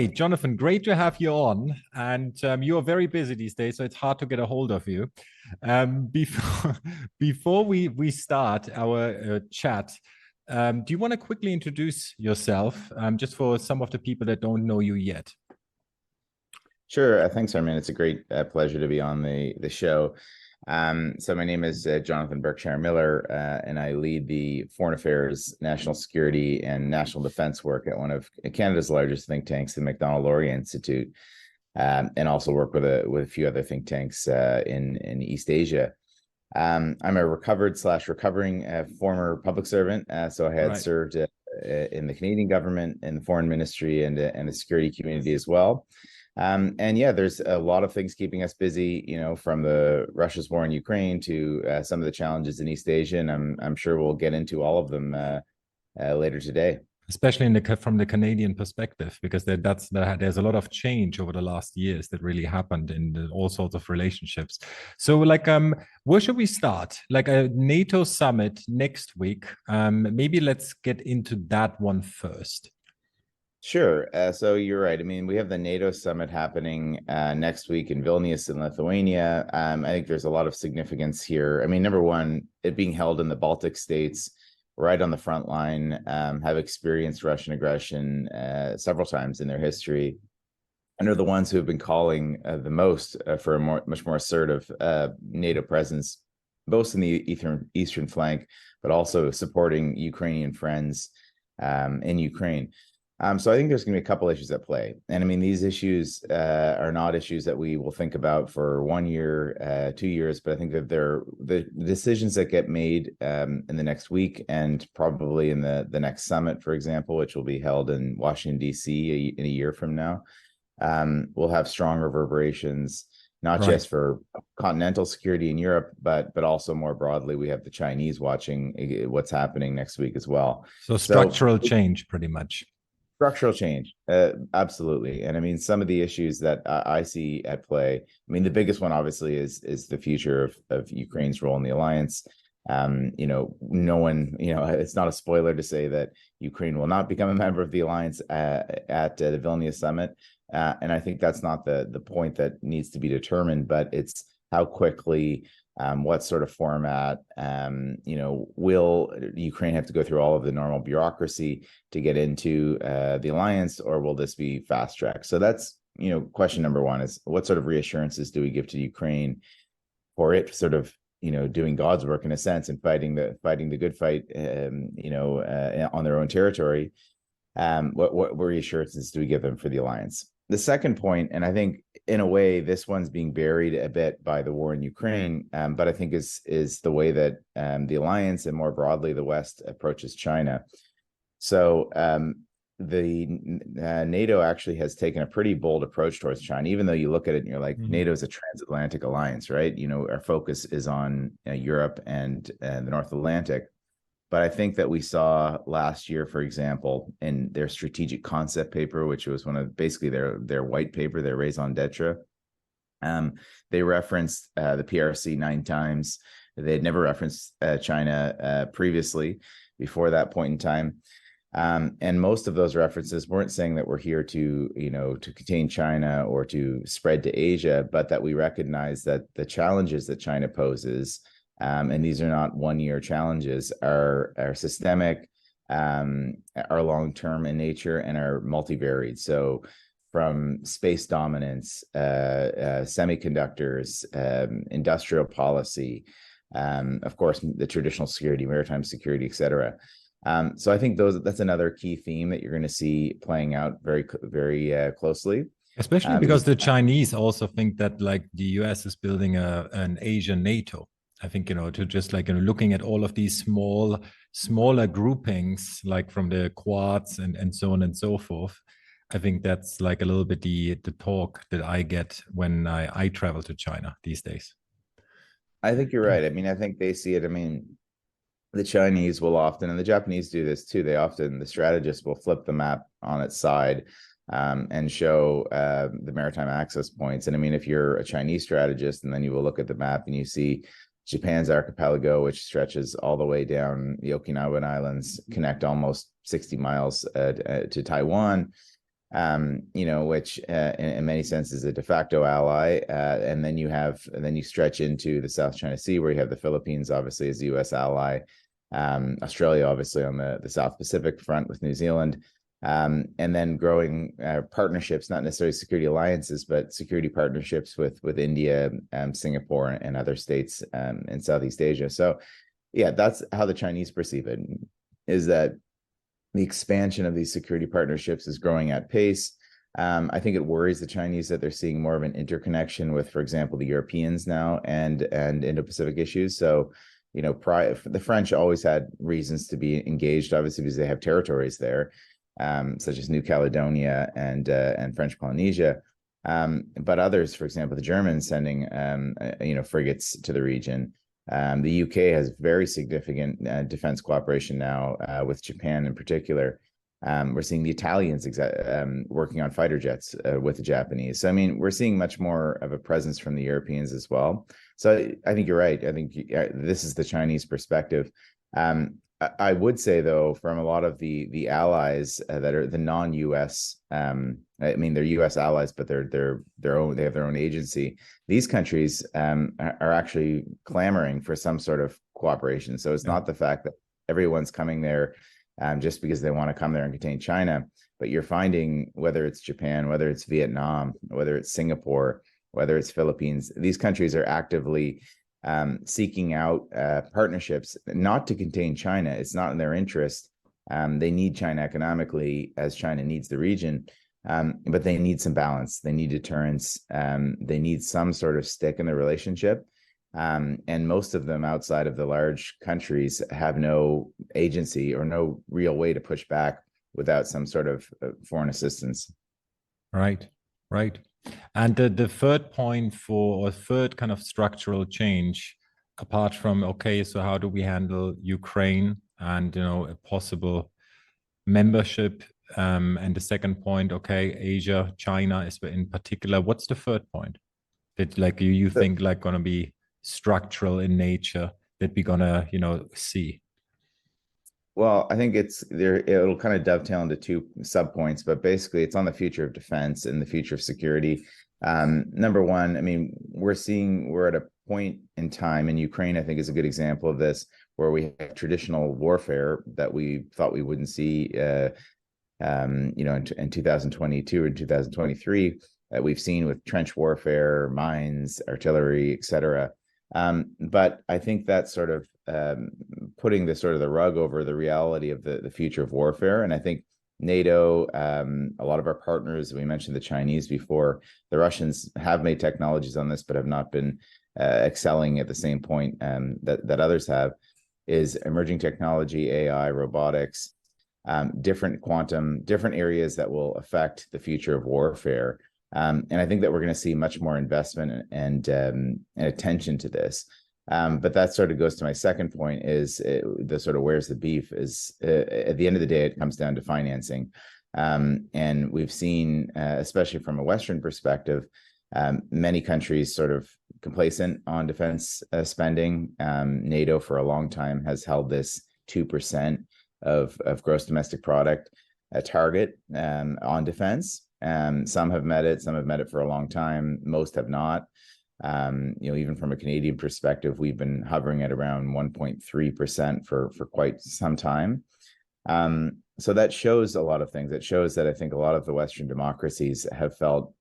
great, Jonathan. Great to have you on. And you are very busy these days, so it's hard to get a hold of you. Before before we start our chat, do you want to quickly introduce yourself, just for some of the people that don't know you yet? Sure. Thanks, Armin. It's a great pleasure to be on the show. So my name is Jonathan Berkshire Miller, and I lead the foreign affairs, national security, and national defense work at one of Canada's largest think tanks, the Macdonald-Laurier Institute, and also work with a few other think tanks in East Asia. I'm a recovering former public servant. So I had served in the Canadian government, in the foreign ministry, and the security community as well. And yeah, there's a lot of things keeping us busy, from the Russia's war in Ukraine to some of the challenges in East Asia, and I'm sure we'll get into all of them later today. Especially from the Canadian perspective, because there's a lot of change over the last years that really happened in all sorts of relationships. So, where should we start? Like a NATO summit next week. Maybe let's get into that one first. Sure. So you're right. I mean, we have the NATO summit happening next week in Vilnius in Lithuania. I think there's a lot of significance here. I mean, number one, it being held in the Baltic states, right on the front line, have experienced Russian aggression several times in their history, and are the ones who have been calling the most for a much more assertive NATO presence, both in the eastern flank, but also supporting Ukrainian friends in Ukraine. So I think there's going to be a couple issues at play. And I mean, these issues are not issues that we will think about for 1 year, 2 years, but I think that they're the decisions that get made in the next week and probably in the next summit, for example, which will be held in Washington, D.C. in a year from now, will have strong reverberations, not just for continental security in Europe, but also more broadly. We have the Chinese watching what's happening next week as well. So structural change, pretty much. Structural change, absolutely. And I mean, some of the issues that I see at play, I mean, the biggest one obviously is the future of Ukraine's role in the alliance. No one, it's not a spoiler to say that Ukraine will not become a member of the alliance at the Vilnius summit. And I think that's not the point that needs to be determined, but it's how quickly, what sort of format, will Ukraine have to go through all of the normal bureaucracy to get into the alliance, or will this be fast tracked? So that's, question number one is what sort of reassurances do we give to Ukraine for it sort of, doing God's work in a sense and fighting the good fight, on their own territory. What reassurances do we give them for the alliance? The second point, and I think in a way this one's being buried a bit by the war in Ukraine, but I think is the way that the alliance and more broadly the West approaches China. So the NATO actually has taken a pretty bold approach towards China, even though you look at it and you're like, NATO is a transatlantic alliance, right? Our focus is on Europe and the North Atlantic. But I think that we saw last year, for example, in their strategic concept paper, which was one of basically their white paper, their raison d'etre, they referenced the PRC 9 times. They had never referenced China previously before that point in time. And most of those references weren't saying that we're here to contain China or to spread to Asia, but that we recognize that the challenges that China poses, and these are not one-year challenges, are systemic, are long-term in nature, and are multivariate. So from space dominance, semiconductors, industrial policy, of course, the traditional security, maritime security, et cetera. So I think that's another key theme that you're going to see playing out very, very closely. Especially because the Chinese also think that the US is building an Asian NATO. I think, to just looking at all of these smaller groupings, like from the Quads and so on and so forth. I think that's a little bit the talk that I get when I travel to China these days. I think you're right. I mean, I think they see it. I mean, the Chinese will often, and the Japanese do this too, the strategists will flip the map on its side and show the maritime access points. And I mean, if you're a Chinese strategist and then you will look at the map and you see Japan's archipelago, which stretches all the way down the Okinawan Islands, connect almost 60 miles to Taiwan. which in many senses is a de facto ally. And then you stretch into the South China Sea, where you have the Philippines, obviously, as a U.S. ally, Australia, obviously, on the South Pacific front with New Zealand, and then growing partnerships, not necessarily security alliances, but security partnerships with India, Singapore, and other states in Southeast Asia. So, yeah, that's how the Chinese perceive it, is that the expansion of these security partnerships is growing at pace. I think it worries the Chinese that they're seeing more of an interconnection with, for example, the Europeans now and Indo-Pacific issues. So, the French always had reasons to be engaged, obviously, because they have territories there, such as New Caledonia and French Polynesia. But others, for example, the Germans sending frigates to the region. The UK has very significant defense cooperation now with Japan in particular. We're seeing the Italians working on fighter jets with the Japanese. So, I mean, we're seeing much more of a presence from the Europeans as well. So I think you're right. I think this is the Chinese perspective. I would say, though, from a lot of the allies that are the non-US, I mean, they're US allies, but they're their own. They have their own agency. These countries are actually clamoring for some sort of cooperation. So it's not the fact that everyone's coming there just because they want to come there and contain China, but you're finding, whether it's Japan, whether it's Vietnam, whether it's Singapore, whether it's Philippines, these countries are actively seeking out partnerships, not to contain China. It's not in their interest. They need China economically, as China needs the region, but they need some balance. They need deterrence. They need some sort of stick in the relationship. And most of them, outside of the large countries, have no agency or no real way to push back without some sort of foreign assistance. Right, right. And the third point or third kind of structural change, apart from, okay, so how do we handle Ukraine and, a possible membership? And the second point, okay, Asia, China is in particular. What's the third point that you think going to be structural in nature that we're going to, see? Well, I think it'll kind of dovetail into two subpoints, but basically it's on the future of defense and the future of security. Number one, I mean, we're at a point in time, and Ukraine, I think, is a good example of this, where we have traditional warfare that we thought we wouldn't see, in 2022 and 2023, that we've seen with trench warfare, mines, artillery, etc. But I think that's sort of putting the rug over the reality of the future of warfare. And I think NATO, a lot of our partners, we mentioned the Chinese before, the Russians have made technologies on this, but have not been excelling at the same point that others have, is emerging technology, AI, robotics, different quantum, different areas that will affect the future of warfare. And I think that we're going to see much more investment and attention to this. But that sort of goes to my second point, is the sort of where's the beef is at the end of the day, it comes down to financing. And we've seen, especially from a Western perspective, many countries sort of complacent on defense spending. NATO for a long time has held this 2% of gross domestic product target on defense. Some have met it for a long time. Most have not. Even from a Canadian perspective, we've been hovering at around 1.3% for quite some time. So that shows a lot of things. It shows that I think a lot of the Western democracies have felt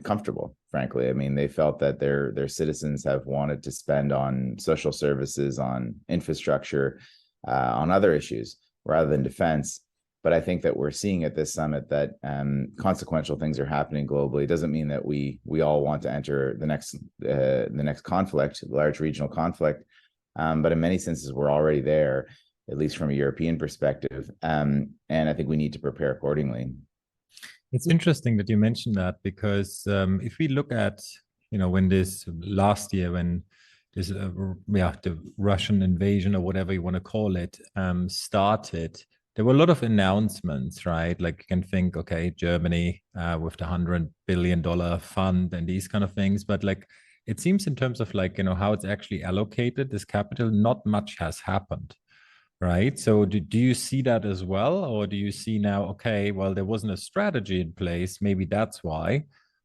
comfortable, frankly. I mean, they felt that their citizens have wanted to spend on social services, on infrastructure, on other issues rather than defense. But I think that we're seeing at this summit that consequential things are happening globally. It doesn't mean that we all want to enter the next conflict, the large regional conflict. But in many senses, we're already there, at least from a European perspective. And I think we need to prepare accordingly. It's interesting that you mentioned that, because if we look at, when this last year, when this, the Russian invasion, or whatever you want to call it, started, there were a lot of announcements, right? Like, you can think, okay, Germany with the $100 billion fund and these kind of things. But it seems in terms of how it's actually allocated, this capital, not much has happened, right? So do you see that as well? Or do you see now, okay, well, there wasn't a strategy in place, maybe that's why?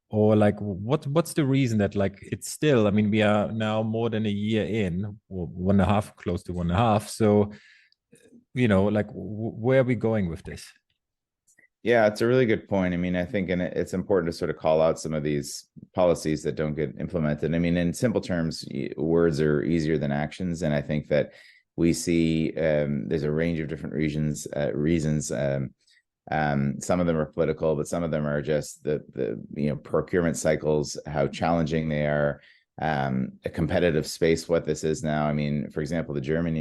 Or like what's the reason that like it's still, I mean, we are now more than a year in, or 1.5, close to 1.5. So, like where are we going with this? Yeah, it's a really good point. I mean, I think, and it's important to sort of call out some of these policies that don't get implemented. I mean, in simple terms, words are easier than actions, and I think that we see there's a range of different reasons. Some of them are political, but some of them are just the procurement cycles, how challenging they are, a competitive space. What this is now. I mean, for example, the German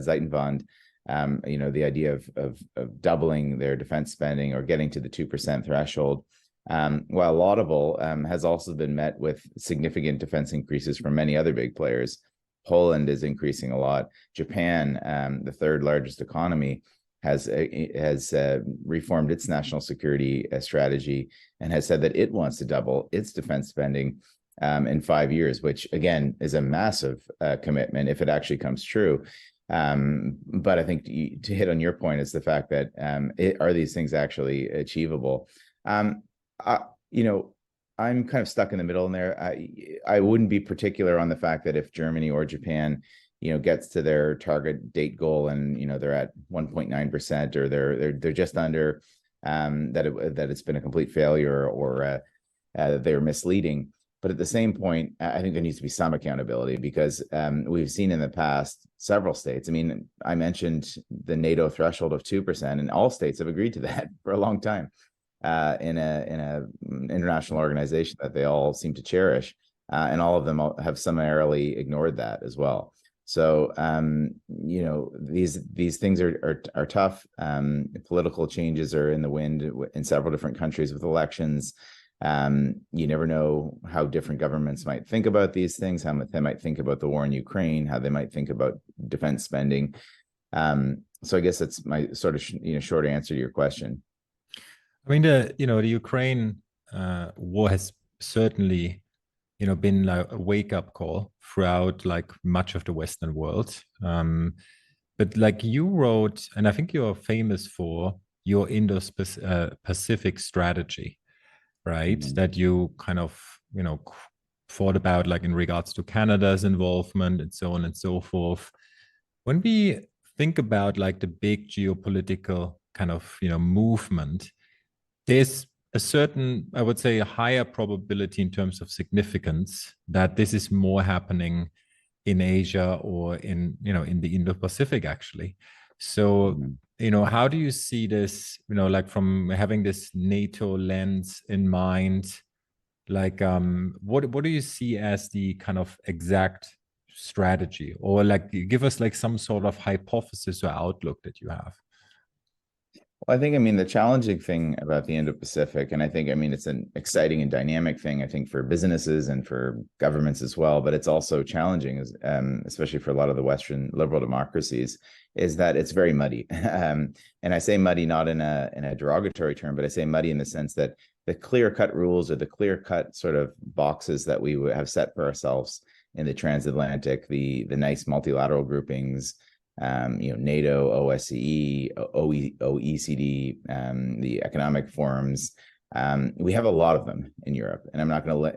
Zeitenwand. The idea of doubling their defense spending or getting to the 2% threshold, while laudable, has also been met with significant defense increases from many other big players. Poland is increasing a lot. Japan, the third largest economy, has reformed its national security strategy and has said that it wants to double its defense spending in 5 years, which again is a massive commitment if it actually comes true. But I think to hit on your point is the fact that are these things actually achievable? I'm kind of stuck in the middle in there. I wouldn't be particular on the fact that if Germany or Japan, gets to their target date goal and they're at 1.9% or they're just under, that it's been a complete failure or they're misleading. But at the same point, I think there needs to be some accountability because we've seen in the past several states. I mean, I mentioned the NATO threshold of 2%, and all states have agreed to that for a long time in a international organization that they all seem to cherish, and all of them have summarily ignored that as well. So these things are tough. Political changes are in the wind in several different countries with elections. You never know how different governments might think about these things, how they might think about the war in Ukraine, how they might think about defense spending. So I guess that's my sort of short answer to your question. I mean, the Ukraine war has certainly been like a wake up call throughout like much of the Western world. But like you wrote, and I think you're famous for your Indo-Pacific strategy, right? Mm-hmm. That you kind of, thought about like in regards to Canada's involvement and so on and so forth. When we think about like the big geopolitical kind of, movement, there's a certain, I would say, a higher probability in terms of significance that this is more happening in Asia or in the Indo-Pacific actually. So, how do you see this, like from having this NATO lens in mind, like what do you see as the kind of exact strategy, or like give us like some sort of hypothesis or outlook that you have? Well, I mean, the challenging thing about the Indo-Pacific, and I think, it's an exciting and dynamic thing, I think, for businesses and for governments as well, but it's also challenging, especially for a lot of the Western liberal democracies, is that it's very muddy. And I say muddy not in a derogatory term, but I say muddy in the sense that the clear-cut rules or the clear-cut sort of boxes that we have set for ourselves in the transatlantic, the nice multilateral groupings, NATO, OSCE, OECD, the economic forums. We have a lot of them in Europe, and I'm not going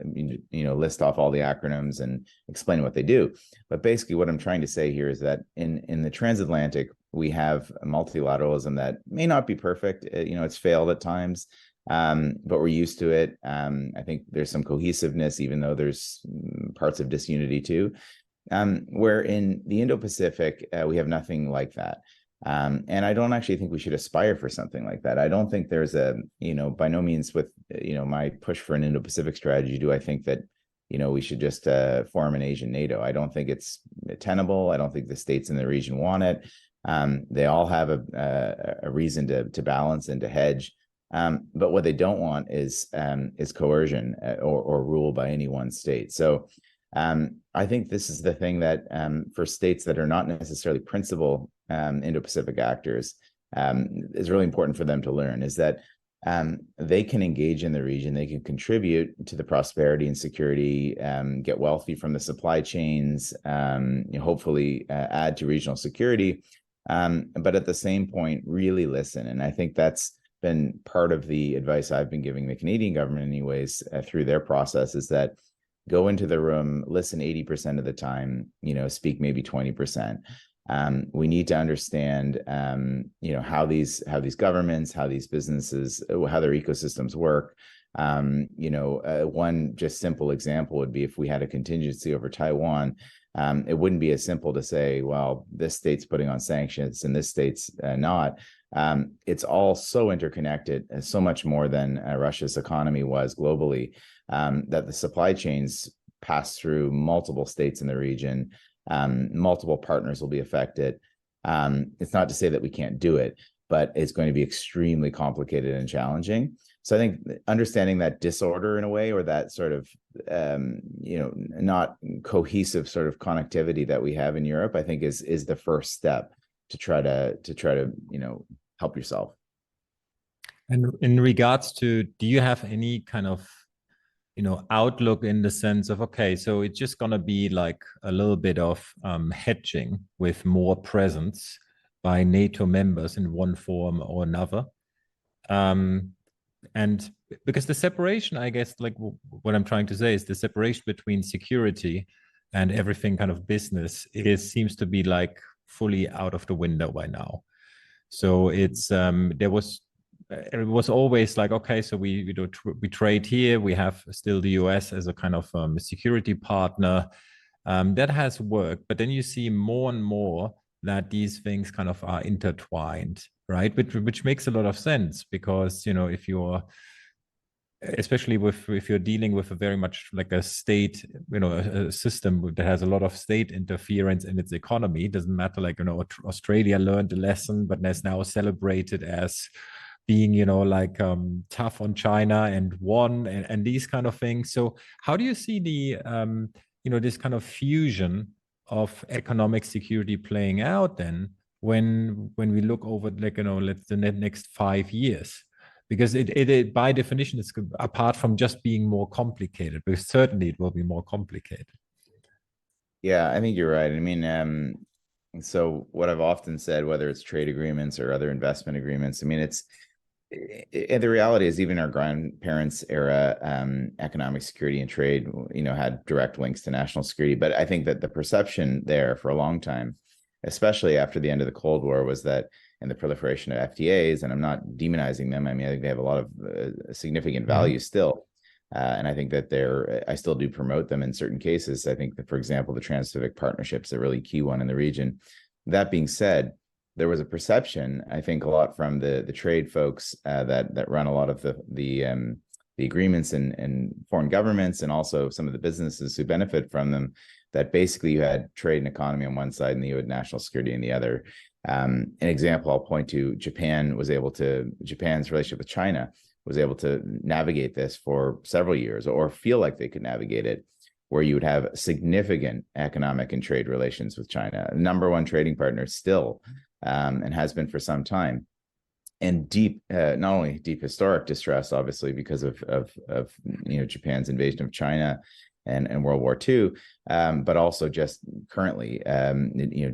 to list off all the acronyms and explain what they do. But basically, what I'm trying to say here is that in the transatlantic, we have a multilateralism that may not be perfect. It's failed at times, but we're used to it. I think there's some cohesiveness, even though there's parts of disunity too. Where in the Indo-Pacific, we have nothing like that. And I don't actually think we should aspire for something like that. I don't think there's by no means with, my push for an Indo-Pacific strategy, do I think that, we should just form an Asian NATO. I don't think it's tenable. I don't think the states in the region want it. They all have a reason to balance and to hedge. But what they don't want is coercion or rule by any one state. So I think this is the thing that for states that are not necessarily principal Indo-Pacific actors is really important for them to learn, is that they can engage in the region, they can contribute to the prosperity and security, get wealthy from the supply chains, hopefully add to regional security, But at the same point, really listen. And I think that's been part of the advice I've been giving the Canadian government anyways, through their process, is that go into the room, listen 80% of the time, speak maybe 20%. We need to understand, how these governments, how these businesses, how their ecosystems work. One just simple example would be if we had a contingency over Taiwan. It wouldn't be as simple to say, well, this state's putting on sanctions and this state's not. It's all so interconnected, so much more than Russia's economy was globally, that the supply chains pass through multiple states in the region. Multiple partners will be affected. It's not to say that we can't do it, but it's going to be extremely complicated and challenging. So I think understanding that disorder in a way, or that sort of, not cohesive sort of connectivity that we have in Europe, I think is the first step to try to help yourself. And in regards to, do you have any kind of, outlook in the sense of, okay, so it's just going to be like a little bit of hedging with more presence by NATO members in one form or another? And because the separation, I guess, like what I'm trying to say is the separation between security and everything kind of business, seems to be like fully out of the window by now. So it was always like, okay, so we trade here. We have still the US as a kind of security partner. That has worked, but then you see more and more that these things kind of are intertwined, right? Which makes a lot of sense, because if you're, especially if you're dealing with a very much like a state, a system that has a lot of state interference in its economy, it doesn't matter, like, Australia learned a lesson, but is now celebrated as being, tough on China and won, and these kind of things. So how do you see the, this kind of fusion of economic security playing out then when we look over, like, let's the next 5 years? Because it by definition is, apart from just being more complicated, because certainly it will be more complicated. Yeah, I think you're right. I mean, so what I've often said, whether it's trade agreements or other investment agreements, I mean, the reality is, even our grandparents' era, economic security and trade, had direct links to national security. But I think that the perception there for a long time, especially after the end of the Cold War, was that, and the proliferation of FTAs, and I'm not demonizing them. I mean, I think they have a lot of significant value still. And I think that I still do promote them in certain cases. I think that, for example, the Trans-Pacific Partnership is a really key one in the region. That being said, there was a perception, I think, a lot from the trade folks that run a lot of the agreements and foreign governments, and also some of the businesses who benefit from them, that basically you had trade and economy on one side and you had national security on the other. An example I'll point to, Japan's relationship with China was able to navigate this for several years, or feel like they could navigate it, where you would have significant economic and trade relations with China, number one trading partner still, and has been for some time. And deep, not only deep historic distress, obviously, because of Japan's invasion of China and World War II, but also just currently,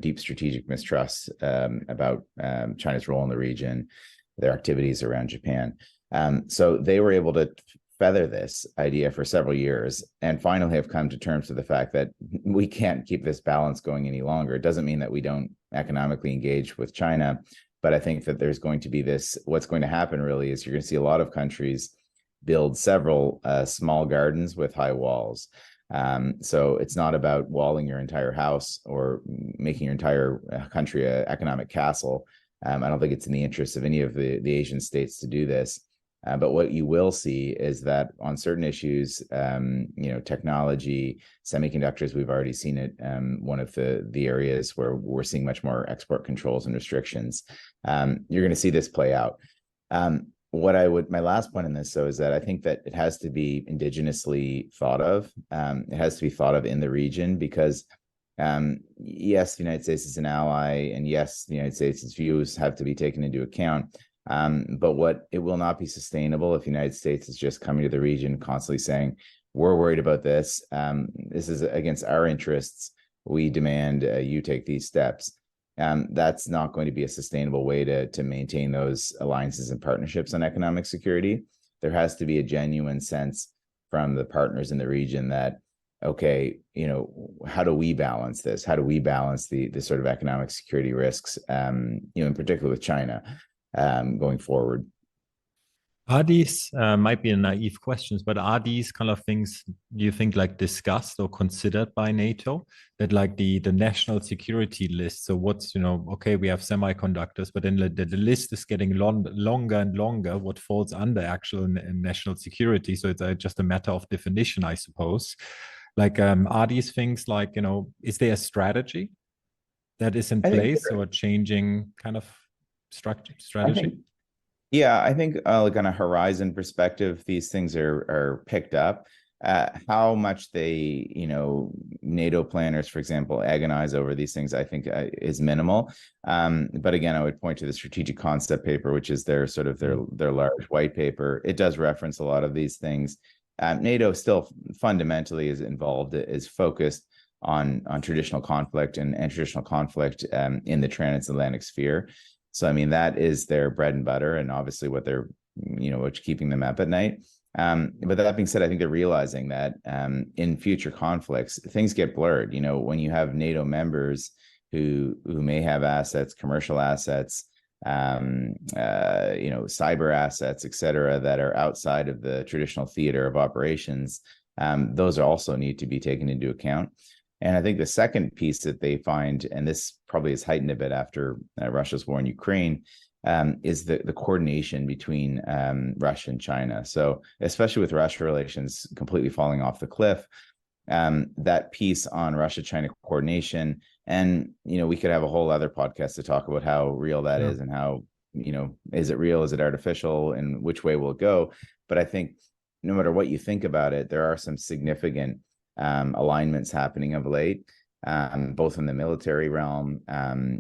deep strategic mistrust about China's role in the region, their activities around Japan. So they were able to feather this idea for several years, and finally have come to terms with the fact that we can't keep this balance going any longer. It doesn't mean that we don't economically engage with China, but I think that there's going to be what's going to happen really is you're going to see a lot of countries build several small gardens with high walls. So it's not about walling your entire house or making your entire country an economic castle. I don't think it's in the interest of any of the Asian states to do this. But what you will see is that on certain issues, technology, semiconductors, we've already seen it. One of the areas where we're seeing much more export controls and restrictions. You're going to see this play out. My last point in this, though, is that I think that it has to be indigenously thought of. It has to be thought of in the region, because yes, the United States is an ally, and yes, the United States' views have to be taken into account. But it will not be sustainable if the United States is just coming to the region constantly saying, we're worried about this. This is against our interests. We demand you take these steps. that's not going to be a sustainable way to maintain those alliances and partnerships on economic security. There has to be a genuine sense from the partners in the region that, okay, how do we balance this? How do we balance the sort of economic security risks, in particular with China, going forward? Are these, might be a naive questions, but are these kind of things, do you think, like discussed or considered by NATO, that like the national security list? So what's, okay, we have semiconductors, but then the list is getting longer and longer, what falls under actual national security. So it's just a matter of definition, I suppose. Like, are these things like, is there a strategy that is in place or changing kind of strategy? I think like on a horizon perspective, these things are picked up. How much they, NATO planners, for example, agonize over these things, I think is minimal. But again, I would point to the strategic concept paper, which is their sort of their large white paper. It does reference a lot of these things. NATO still fundamentally is focused on traditional conflict and traditional conflict in the transatlantic sphere. So, I mean, that is their bread and butter, and obviously what they're, what's keeping them up at night. But that being said, I think they're realizing that in future conflicts, things get blurred. When you have NATO members who may have assets, commercial assets, cyber assets, et cetera, that are outside of the traditional theater of operations, those also need to be taken into account. And I think the second piece that they find, and this probably is heightened a bit after Russia's war in Ukraine, is the coordination between Russia and China. So especially with Russia relations completely falling off the cliff, that piece on Russia-China coordination, and we could have a whole other podcast to talk about how real that is and how, is it real, is it artificial, and which way will it go? But I think no matter what you think about it, there are some significant alignments happening of late, both in the military realm,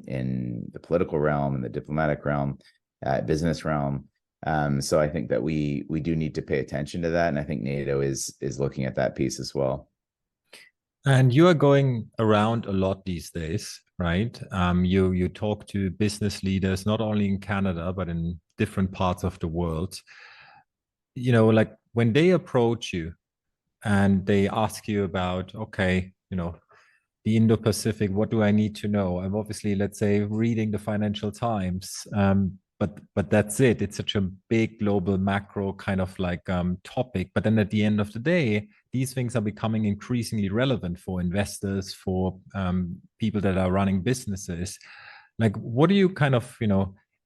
in the political realm, in the diplomatic realm, business realm. So I think that we do need to pay attention to that, and I think NATO is looking at that piece as well. And you are going around a lot these days, right? You talk to business leaders not only in Canada but in different parts of the world. Like when they approach you and they ask you about, okay, the Indo-Pacific, what do I need to know? I'm obviously, let's say, reading the Financial Times, but that's it. It's such a big global macro kind of like topic. But then at the end of the day, these things are becoming increasingly relevant for investors, for people that are running businesses. Like, what do you kind of,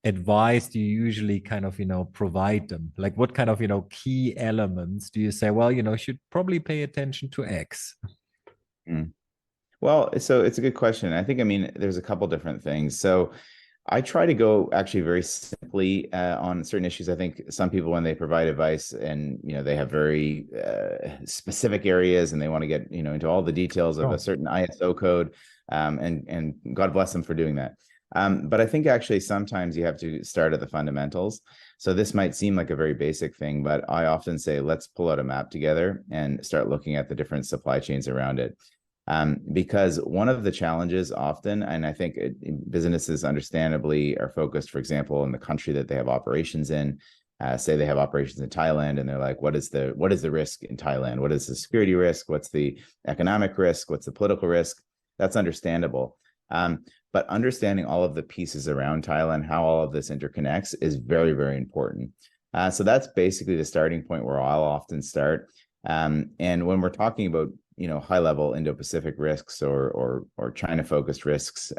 advice do you usually kind of provide them? Like what kind of key elements do you say, well, should probably pay attention to X? Well, so it's a good question. I think, there's a couple different things. So I try to go actually very simply on certain issues. I think some people, when they provide advice and they have very specific areas and they want to get into all the details of a certain ISO code, and God bless them for doing that. But I think actually sometimes you have to start at the fundamentals. So this might seem like a very basic thing, but I often say, let's pull out a map together and start looking at the different supply chains around it. Because one of the challenges often, and I think businesses understandably are focused, for example, in the country that they have operations in, say they have operations in Thailand, and they're like, what is the risk in Thailand? What is the security risk? What's the economic risk? What's the political risk? That's understandable. But understanding all of the pieces around Thailand, how all of this interconnects, is very, very important. So that's basically the starting point where I'll often start. And when we're talking about high-level Indo-Pacific risks or China-focused risks,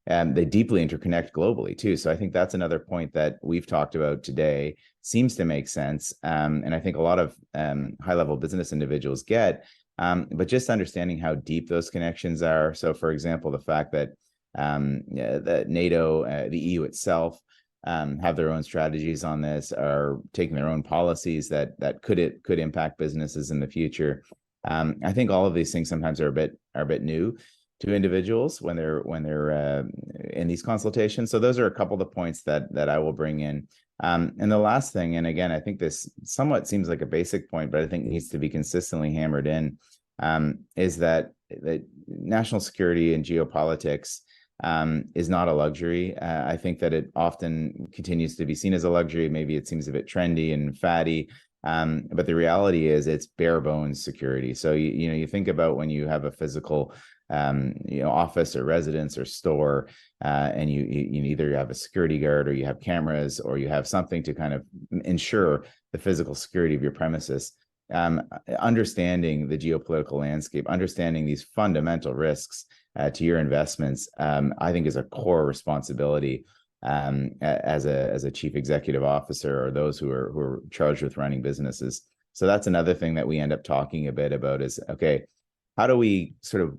they deeply interconnect globally too. So I think that's another point that we've talked about today. Seems to make sense, and I think a lot of high-level business individuals get. But just understanding how deep those connections are. So, for example, the fact that that NATO, the EU itself, have their own strategies on this, are taking their own policies that could impact businesses in the future. I think all of these things sometimes are a bit new to individuals when they're in these consultations. So those are a couple of the points that I will bring in. And the last thing, and again, I think this somewhat seems like a basic point, but I think needs to be consistently hammered in, is that national security and geopolitics is not a luxury. I think that it often continues to be seen as a luxury. Maybe it seems a bit trendy and fatty. But the reality is it's bare bones security. So you think about when you have a physical office or residence or store, and you either have a security guard or you have cameras or you have something to kind of ensure the physical security of your premises. Understanding the geopolitical landscape, understanding these fundamental risks to your investments, I think is a core responsibility as a chief executive officer or those who are charged with running businesses. So that's another thing that we end up talking a bit about is, okay, how do we sort of,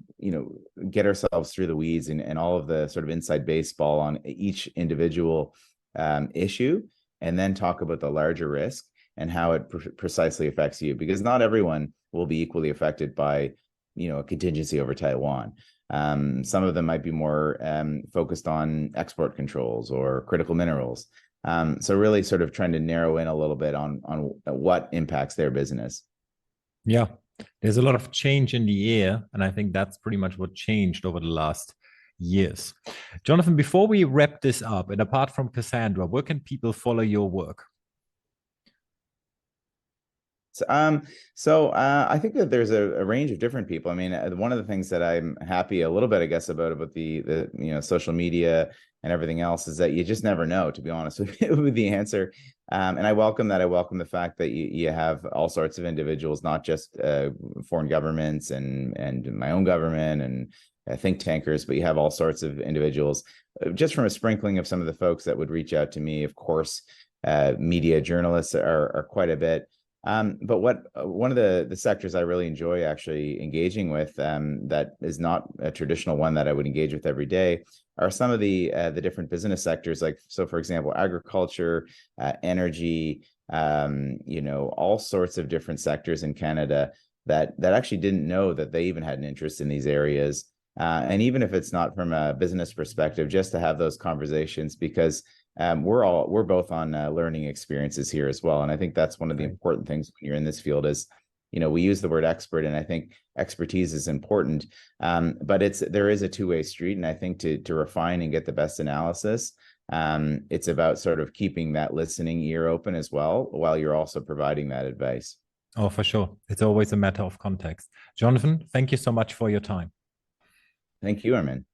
get ourselves through the weeds and all of the sort of inside baseball on each individual issue, and then talk about the larger risk and how it precisely affects you, because not everyone will be equally affected by, a contingency over Taiwan. Some of them might be more focused on export controls or critical minerals. So really sort of trying to narrow in a little bit on what impacts their business. Yeah, there's a lot of change in the air, and I think that's pretty much what changed over the last years. Jonathan, before we wrap this up, and apart from Cassandra, where can people follow your work? So I think that there's a range of different people. I mean, one of the things that I'm happy a little bit, I guess, about the social media and everything else is that you just never know, to be honest with the answer. And I welcome that. I welcome the fact that you have all sorts of individuals, not just foreign governments and my own government and think tankers, but you have all sorts of individuals. Just from a sprinkling of some of the folks that would reach out to me, of course, media journalists are quite a bit. But one of the sectors I really enjoy actually engaging with, that is not a traditional one that I would engage with every day, are some of the different business sectors. Like, so for example, agriculture, energy, all sorts of different sectors in Canada that actually didn't know that they even had an interest in these areas. And even if it's not from a business perspective, just to have those conversations, because we're both on learning experiences here as well. And I think that's one of the important things when you're in this field is, we use the word expert, and I think expertise is important, but there is a two-way street. And I think to refine and get the best analysis, it's about sort of keeping that listening ear open as well, while you're also providing that advice. Oh, for sure. It's always a matter of context. Jonathan, thank you so much for your time. Thank you, Armin.